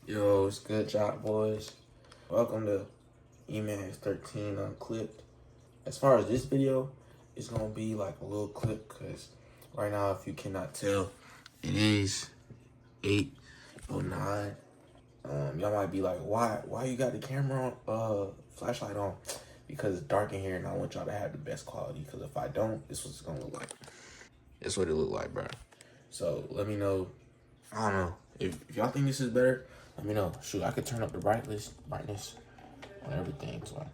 Yo, it's good job, boys. Welcome to Emax 13 Unclipped. As far as this video, it's gonna be like a little clip because right now, if you cannot tell, it is 8:09. Y'all might be like, why you got the camera on, flashlight on? Because it's dark in here and I want y'all to have the best quality. Because if I don't, this is what it's gonna look like. That's what it look like, bro. So let me know. I don't know if y'all think this is better. Let me know. Shoot, I could turn up the brightness on everything. So,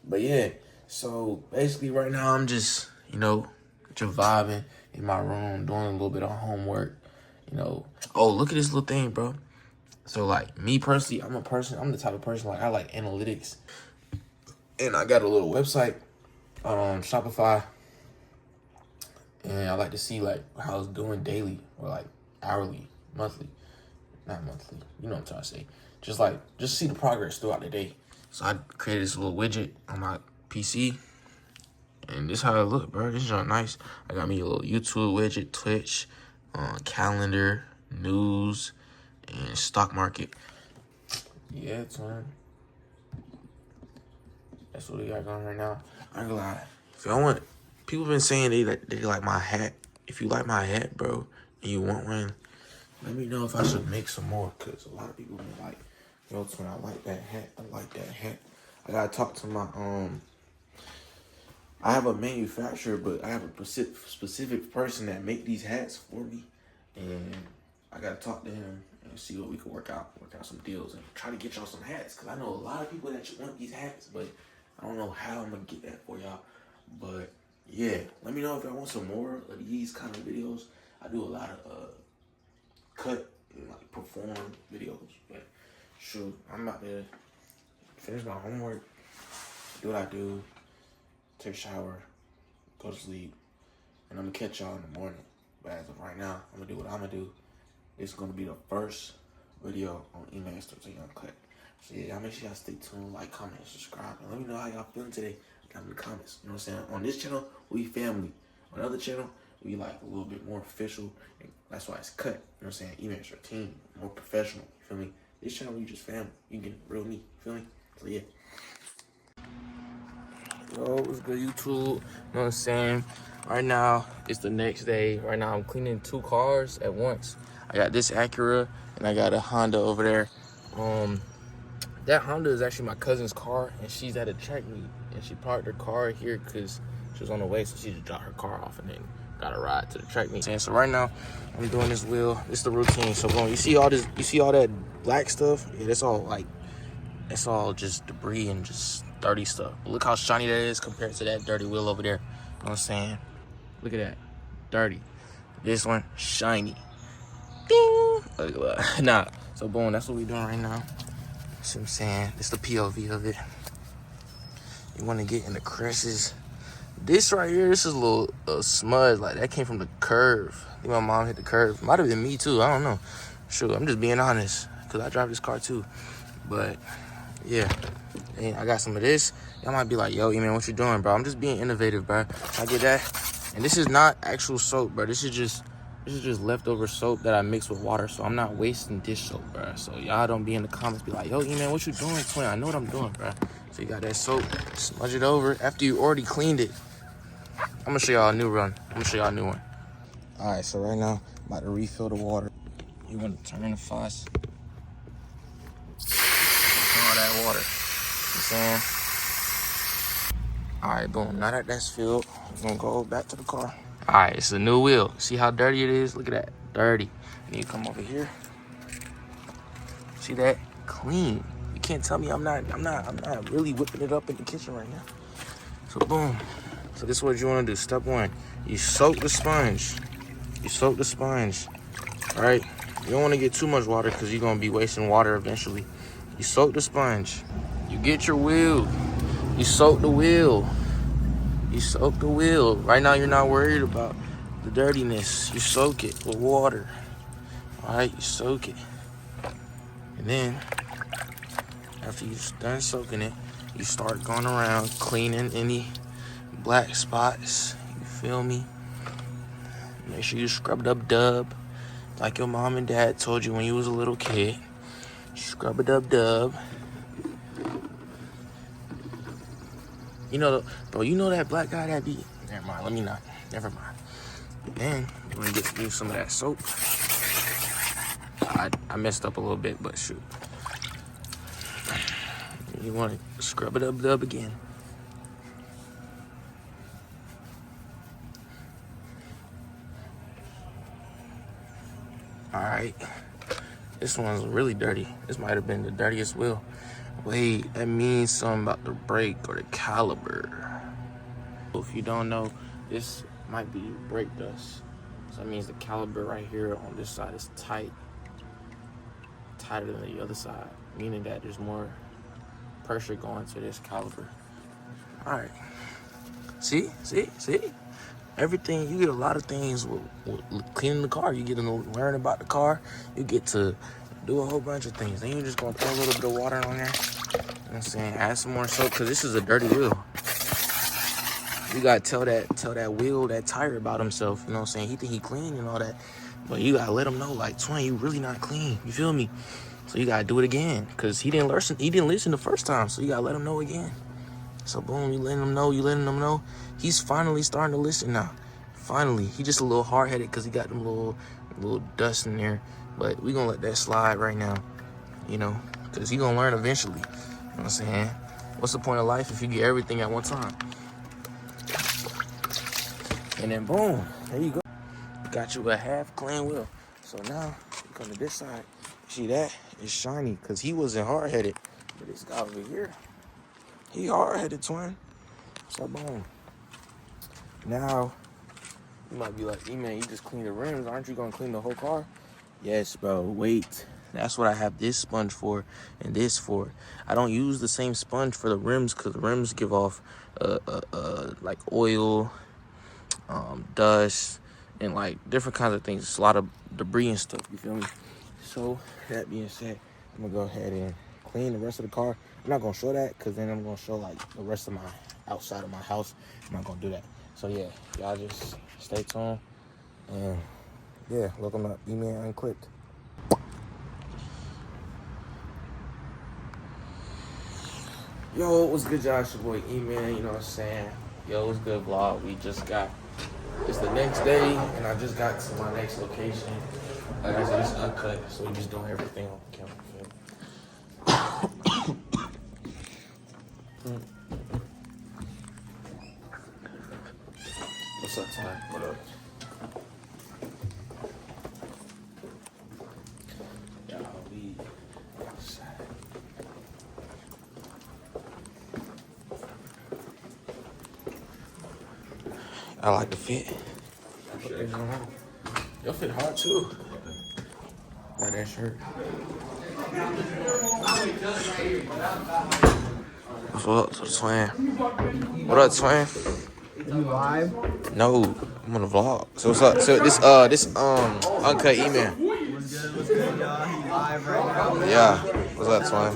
but yeah. So basically, right now I'm just just vibing in my room, doing a little bit of homework. Oh, look at this little thing, bro. So like me personally, I'm the type of person like I like analytics, and I got a little website on Shopify, and I like to see like how it's doing daily or like hourly, monthly, not monthly. You know what I'm trying to say. Just see the progress throughout the day. So I created this little widget on my PC, and this is how it look, bro. This is nice. I got me a little YouTube widget, Twitch, calendar, news, and stock market. Yeah, son. That's what we got going right now. I ain't gonna lie. If y'all want, people been saying they like my hat. If you like my hat, bro, and you want one, let me know if I should make some more. Cause a lot of people been like, yo, twin, I like that hat. I like that hat. I gotta talk to my I have a manufacturer, but I have a specific person that make these hats for me, and I gotta talk to him and see what we can work out some deals, and try to get y'all some hats. Cause I know a lot of people that want these hats, but I don't know how I'm gonna get that for y'all. But yeah, let me know if y'all want some more of these kind of videos. I do a lot of cut and like perform videos. But shoot, I'm about to finish my homework, do what I do, take a shower, go to sleep, and I'm gonna catch y'all in the morning. But as of right now, I'm gonna do what I'm gonna do. It's gonna be the first video on Emax 13 Uncut. So yeah, y'all make sure y'all stay tuned, like, comment, subscribe, and let me know how y'all feeling today down in the comments. You know what I'm saying? On this channel, we family. On the other channel, we like a little bit more official, and that's why it's cut. You know what I'm saying? Emax 13, more professional. You feel me? This channel, we just family. You get real me. You feel me? So yeah. Yo, what's good, YouTube? You know what I'm saying? Right now, it's the next day. Right now, I'm cleaning 2 cars at once. I got this Acura, and I got a Honda over there. That Honda is actually my cousin's car, and she's at a track meet, and she parked her car here because she was on the way, so she just dropped her car off and then got a ride to the track meet. So right now, I'm doing this wheel. This is the routine. So boom, you see all that black stuff? Yeah, that's all just debris and just dirty stuff. But look how shiny that is compared to that dirty wheel over there. You know what I'm saying? Look at that. Dirty. This one, shiny. Ding! Nah. So boom, that's what we doing right now. See what I'm saying? It's the POV of it. You want to get in the creases. This right here, this is a little smudge. Like, that came from the curve. I think my mom hit the curve. Might have been me, too. I don't know. Sure, I'm just being honest. Because I drive this car, too. But, yeah. And I got some of this. Y'all might be like, yo, man, what you doing, bro? I'm just being innovative, bro. I get that. And this is not actual soap, bro. This is just leftover soap that I mix with water, so I'm not wasting dish soap, bro. So y'all don't be in the comments be like, yo, man, what you doing, twin? I know what I'm doing, bro. So you got that soap, smudge it over after you already cleaned it. I'm gonna show y'all a new run. I'm gonna show y'all a new one. All right, so right now, I'm about to refill the water. You want to turn the faucet. All that water. You know what I'm saying? All right, boom. Now that that's filled, we're gonna go back to the car. All right, it's a new wheel. See how dirty it is? Look at that, dirty. And you come over here. See that? Clean. You can't tell me I'm not really whipping it up in the kitchen right now. So boom. So this is what you want to do. Step 1, you soak the sponge. You soak the sponge. All right. You don't want to get too much water because you're gonna be wasting water eventually. You soak the sponge. You get your wheel. You soak the wheel. You soak the wheel. Right now, you're not worried about the dirtiness. You soak it with water. All right, you soak it. And then, after you're done soaking it, you start going around cleaning any black spots. You feel me? Make sure you scrub it up dub. like your mom and dad told you when you was a little kid. Scrub-a-dub-dub. You know, bro, you know that black guy that be... Never mind, let me not. Never mind. Then, you want to get to use some of that soap. I messed up a little bit, but shoot. You want to scrub-a-dub-dub again. All right. This one's really dirty. This might have been the dirtiest wheel. Wait, that means something about the brake or the caliber. If you don't know, this might be brake dust. So that means the caliber right here on this side is tighter than the other side, meaning that there's more pressure going to this caliber. All right. See? Everything, you get a lot of things with cleaning the car. You get to learn about the car. You get to do a whole bunch of things. Then you're just gonna throw a little bit of water on there. You know what I'm saying? Add some more soap, because this is a dirty wheel. You gotta tell that wheel, that tire about himself. You know what I'm saying? He think he clean and all that. But you gotta let him know, like, Twin, you really not clean. You feel me? So you gotta do it again. Because he didn't listen the first time. So you gotta let him know again. So boom, you letting him know. He's finally starting to listen now. Finally. He just a little hard-headed because he got them little dust in there. But we gonna let that slide right now. You know, because he gonna learn eventually. You know what I'm saying? What's the point of life if you get everything at one time? And then boom, there you go. Got you a half clean wheel. So now, you come to this side. See that? It's shiny because he wasn't hard-headed. But this guy over here, he hard-headed, Twin. So boom. Now, you might be like, man, you just clean the rims. Aren't you gonna clean the whole car? Yes, bro, wait. That's what I have this sponge for and this for. I don't use the same sponge for the rims because the rims give off like oil, dust, and like different kinds of things. It's a lot of debris and stuff, you feel me? So that being said, I'm gonna go ahead and clean the rest of the car. I'm not gonna show that because then I'm gonna show like the rest of my outside of my house. I'm not gonna do that. So yeah, y'all just stay tuned. And yeah, look them up, E-Man Unclipped. Yo, what's good, y'all? It's your boy E-Man, you know what I'm saying? Yo, what's good, vlog? It's the next day, and I just got to my next location. Like I said, it's uncut, so we just doing everything on camera. What's up, Ty? What up? I like the fit. Your fit hard too. Like that shirt. What's up to the Twin? What up, Twin? You live? No, I'm on the vlog. So what's up? So this uncut E-Man. What's good, y'all? He live right now. Yeah. What's up, Twin?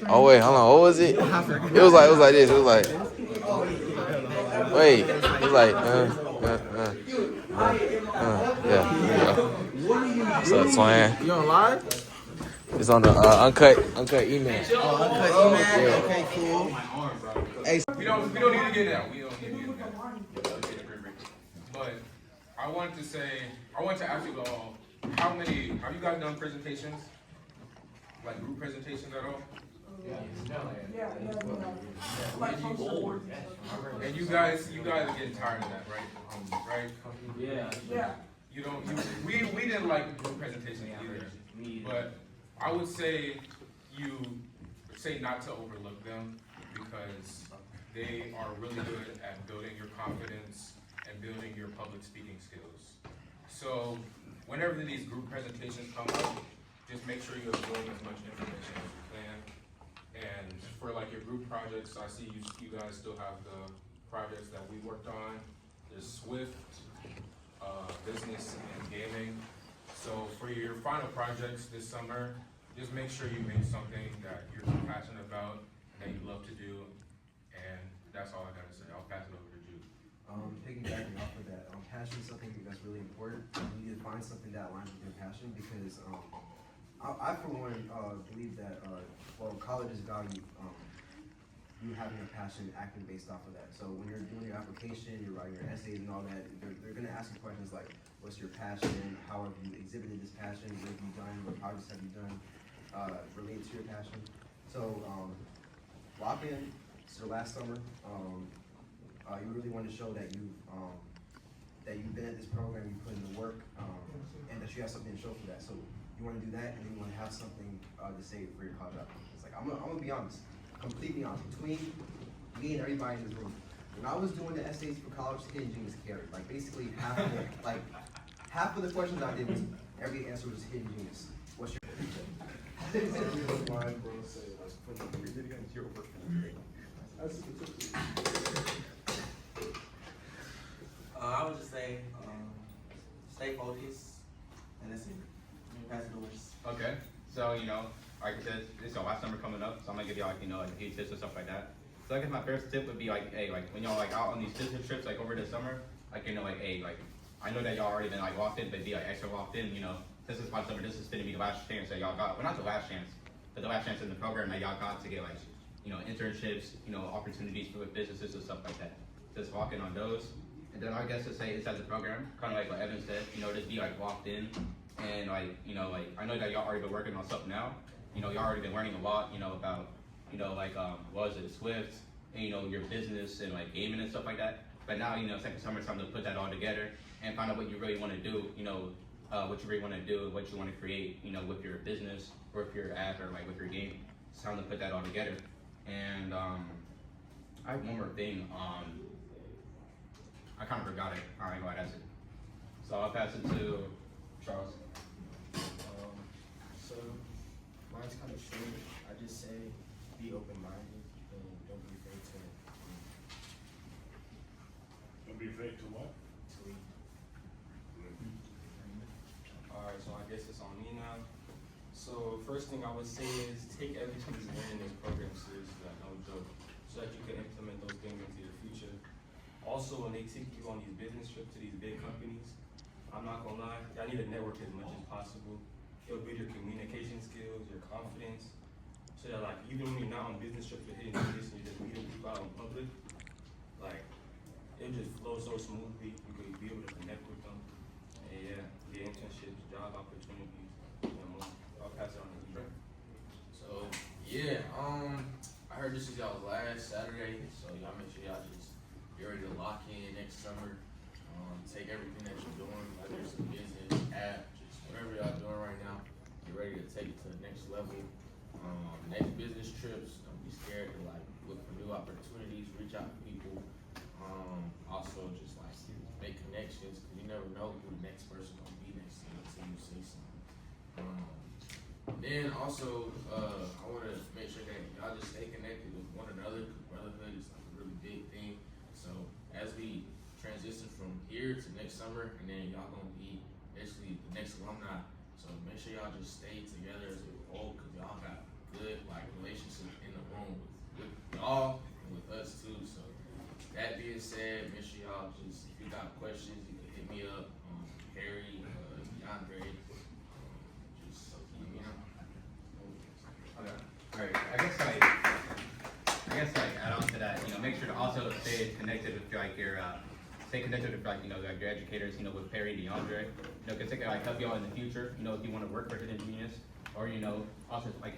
Oh wait, hold on. What was it? It was like this. It was like. Wait. It was like. Yeah. Here we go. What's up, Twin? You on live? It's on the uncut E-Man. Oh, uncut E-Man? Yeah. Okay, cool. Hey, We don't need to get down. We don't need to get down. But I wanted to ask you all, have you guys done presentations? Like group presentations at all? And you guys are getting tired of that, right? Right? Yeah. We didn't like group presentations either. But I would say not to overlook them because they are really good at building your confidence and building your public speaking skills. So whenever these group presentations come up, just make sure you absorb as much information as you can. And for like your group projects, I see you guys still have the projects that we worked on. There's Swift, business and gaming. So for your final projects this summer, just make sure you make something that you're passionate about, that you love to do, and that's all I gotta say. I'll pass it over to Jude. piggybacking off of that, passion is something that's really important. You need to find something that aligns with your passion because I for one, believe that, colleges value you having a passion acting based off of that. So when you're doing your application, you're writing your essays and all that, they're gonna ask you questions like, what's your passion? How have you exhibited this passion? What have you done? What projects have you done related to your passion? So, Lock-In, so last summer, you really want to show that you've been at this program, you put in the work, and that you have something to show for that. So you want to do that, and then you want to have something to say for your college application. It's like, I'm gonna be honest, completely honest. Between me and everybody in this room, when I was doing the essays for college, Hidden Genius carried. Like basically half of the questions I did was every answer was Hidden Genius. What's your I would just say, stay focused, and that's it. Pass the doors. Okay, so like I said, it's our last summer coming up, so I'm gonna give you like like a few tips and stuff like that. So I guess my first tip would be like, hey, like when y'all like out on these business trips like over the summer, like like hey, like I know that y'all already been like locked in, but be like extra locked in, This is my summer. This is gonna be the last chance that y'all got. Well, not the last chance, but the last chance in the program that y'all got to get like internships, opportunities for businesses and stuff like that. Just lock in on those. And then I guess to say inside the program, kind of like what Evan said, just be like locked in, and like I know that y'all already been working on something now. Y'all already been learning a lot, about what is it, Swift, and your business and like gaming and stuff like that. But now second summer it's time to put that all together and find out what you really want to do. What you really want to do, what you want to create, with your business or with your app or like with your game. It's time to put that all together. And I have one more thing. I kind of forgot it. All right, go ahead, that's it. So I'll pass it to Charles. So mine's kind of short. I just say be open-minded and don't be afraid to Don't be afraid to what? lead. Alright, so I guess it's on me now. So first thing I would say is take everything you learn in this program seriously, like no joke, so that you can implement those things into your future. Also, when they take you on these business trips to these big companies, I'm not gonna lie, y'all need to network as much as possible. It'll build your communication skills, your confidence, so that like even when you're not on business trips with Hidden Genius and you're just meeting people out in public, like it'll just flow so smoothly. You can be able to connect with them, and yeah, get internships, job opportunities, more. I'll pass it on to you. So yeah, I heard this is y'all's last Saturday, so y'all make sure y'all just get ready to lock in next summer. Take everything that you're doing, whether it's a business, app, just whatever y'all doing right now, get ready to take it to the next level. Next business trips, don't be scared to like look for new opportunities, reach out to people. Also just like make connections, cause you never know who the next person gonna be next to you until you say something. Then also, I wanna make sure that y'all just stay connected with one another, cause brotherhood is like a really big thing. So as we transition from here to next summer, and then y'all gonna be basically the next alumni. So make sure y'all just stay together as a whole, cause y'all got good like relationships in the room with y'all and with us too. So that being said, make sure y'all just, if you got questions, you can hit me up, Harry, DeAndre, just let me know. Okay. Alright, I guess add on to that, make sure to also stay connected with like your stay connected with like like your educators, with Perry and DeAndre, because they can like help you out in the future, if you want to work for Hidden Genius, or also like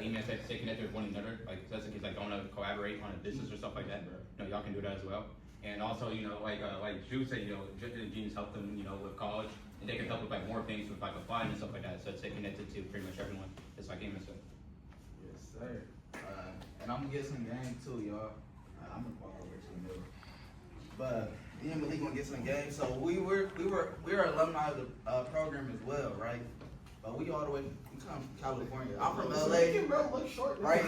email said, stay connected with one another, like that's the case like want to collaborate on a business or stuff like that, y'all can do that as well. And also, like Drew said, Hidden Genius help them, with college, and they can help with like more things with like applying and stuff like that. So stay connected to pretty much everyone. It's like Amos said. Yes, sir. And I'm gonna get some game too, y'all. I'm gonna walk over to the middle. But me and Malik gonna get some game. So we were alumni of the program as well, right? But we all the way from California. I'm from LA. Right?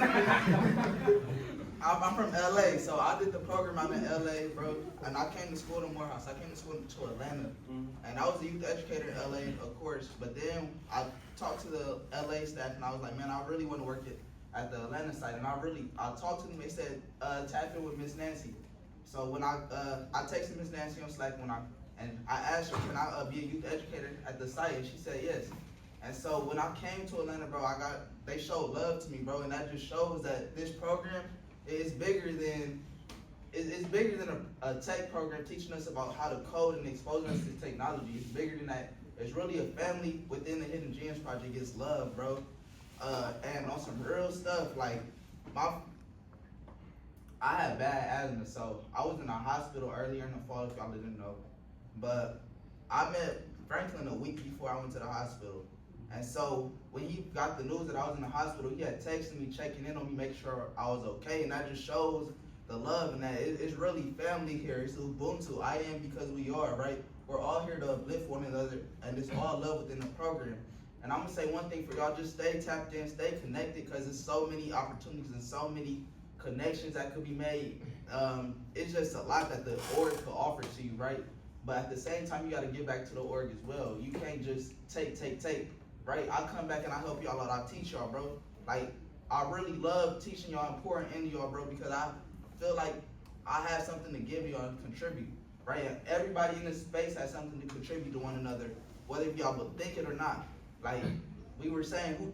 I'm from LA, so I did the program out in LA, bro. And I came to school to Morehouse. I came to school to Atlanta. And I was a youth educator in LA, of course. But then I talked to the LA staff and I was like, man, I really want to work at the Atlanta site. And I talked to them, they said, tap in with Miss Nancy. So when I texted Miss Nancy on Slack and I asked her, can I be a youth educator at the site, and she said yes. And so when I came to Atlanta, bro, they showed love to me, bro, and that just shows that this program is bigger than a tech program teaching us about how to code and exposing us to technology. It's bigger than that. It's really a family within the Hidden Gems Project. Gets love, bro. And on some real stuff, like I had bad asthma, so I was in a hospital earlier in the fall, if y'all didn't know. But I met Franklin a week before I went to the hospital. And so when he got the news that I was in the hospital, he had texted me, checking in on me, make sure I was okay. And that just shows the love and that it's really family here. It's Ubuntu. I am because we are, right? We're all here to uplift one another, and it's all love within the program. And I'm gonna say one thing for y'all: just stay tapped in, stay connected, because there's so many opportunities and so many connections that could be made. It's just a lot that the org could offer to you, right? But at the same time, you gotta give back to the org as well. You can't just take, right? I come back and I help y'all out. I teach y'all, bro. Like, I really love teaching y'all and pouring into y'all, bro, because I feel like I have something to give y'all and contribute, right? And everybody in this space has something to contribute to one another, whether if y'all would think it or not. Like we were saying,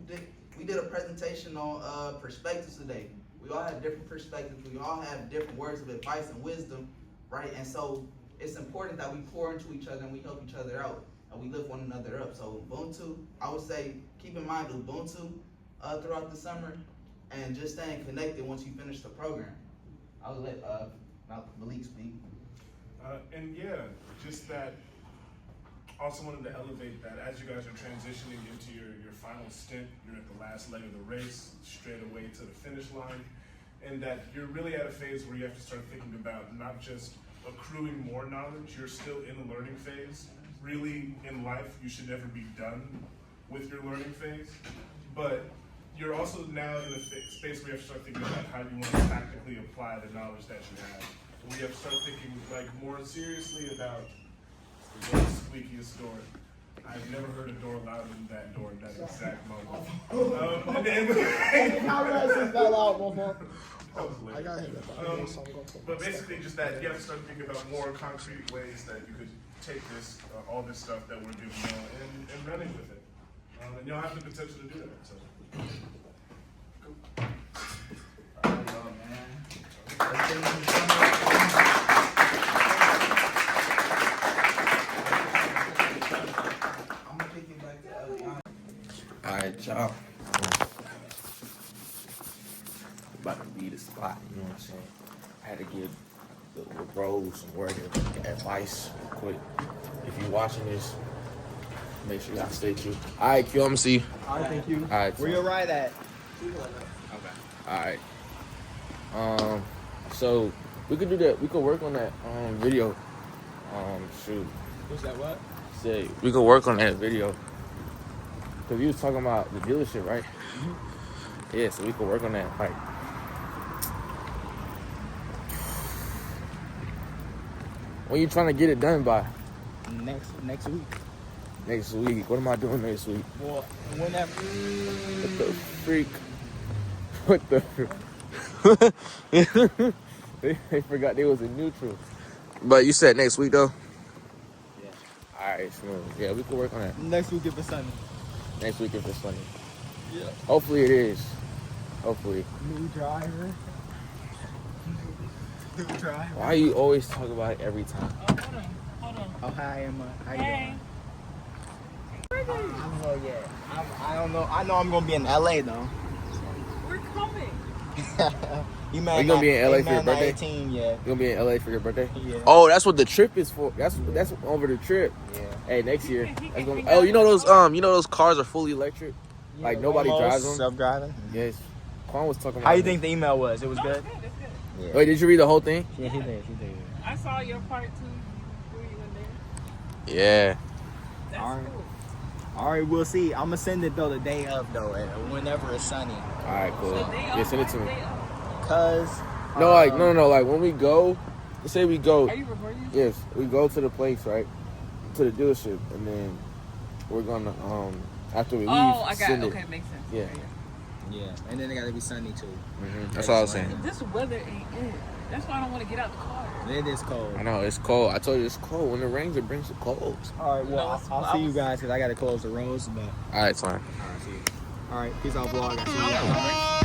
we did a presentation on perspectives today. We all have different perspectives. We all have different words of advice and wisdom, right? And so it's important that we pour into each other and we help each other out and we lift one another up. So Ubuntu, I would say keep in mind Ubuntu throughout the summer and just staying connected once you finish the program. I'll let Malik speak. And yeah, just that. Also wanted to elevate that as you guys are transitioning into your final stint, you're at the last leg of the race, straight away to the finish line, and that you're really at a phase where you have to start thinking about not just accruing more knowledge, you're still in the learning phase. Really, in life, you should never be done with your learning phase, but you're also now in a space where you have to start thinking about how you want to tactically apply the knowledge that you have. And we have to start thinking like more seriously about the squeakiest door. I've never heard a door louder than that door in that exact moment. I got hit. But basically just that you have to start thinking about more concrete ways that you could take this, all this stuff that we're doing now and running with it. And you'll have the potential to do that. So. Alright, y'all, man. I'm gonna kick it back to Eliana. Alright, y'all. About to be the spot, you know what I'm saying? I had to give the bros some word of advice real quick. If you're watching this, make sure y'all stay tuned. Alright, Q, I'm gonna see you. Alright, thank you. Alright. Where you ride at? Alright. So we could do that. We could work on that video. Shoot. What's that, what? Say we could work on that video. Cause you was talking about the dealership, right? Mm-hmm. Yeah, so we could work on that. Like, when you trying to get it done by? Next week. Next week. What am I doing next week? Well, whenever. What the freak? What the? They forgot they was in neutral. But you said next week though? Yeah. Alright, smooth. Yeah, we can work on that. Next week if it's sunny. Next week if it's funny. Yeah. Hopefully it is. Hopefully. New driver. New driver. Why you always talk about it every time? Oh, hi, Emma. How you Hey. doing? I don't know yet. I don't know. I know I'm gonna be in LA though. We're coming. You Are you gonna be in LA for your birthday? 18, yeah. You gonna be in LA for your birthday? Yeah. Oh, that's what the trip is for. That's over the trip. Yeah. Hey, next year. That's gonna, oh, you know those cars are fully electric? Like nobody drives them? Self-driving. Yes. Quan was talking about How you it. think the email was? It was good? It's good. Yeah. Wait, did you read the whole thing? Yeah, he did. I saw your part too. Were you in there? Yeah. That's Alright. cool. Alright, we'll see. I'm gonna send it though the day of though, whenever it's sunny. Alright, cool. So they Yeah, send it to me. Cause No, like no, like when we go, let's say we go. Are you recording? Yes, we go to the place, right? To the dealership, and then we're gonna after we leave, Oh, I got send it. it. Okay, makes sense. Yeah. yeah, and then it gotta be sunny too. That's all I was saying. This weather ain't it. That's why I don't want to get out the car. It is cold. I know, it's cold. I told you it's cold. When it rains, it brings the cold. All right, well, No, it's- I'll see you guys because I got to close the roads. But All right, fine. all right, see you. All right, peace out, vlog. I see you guys.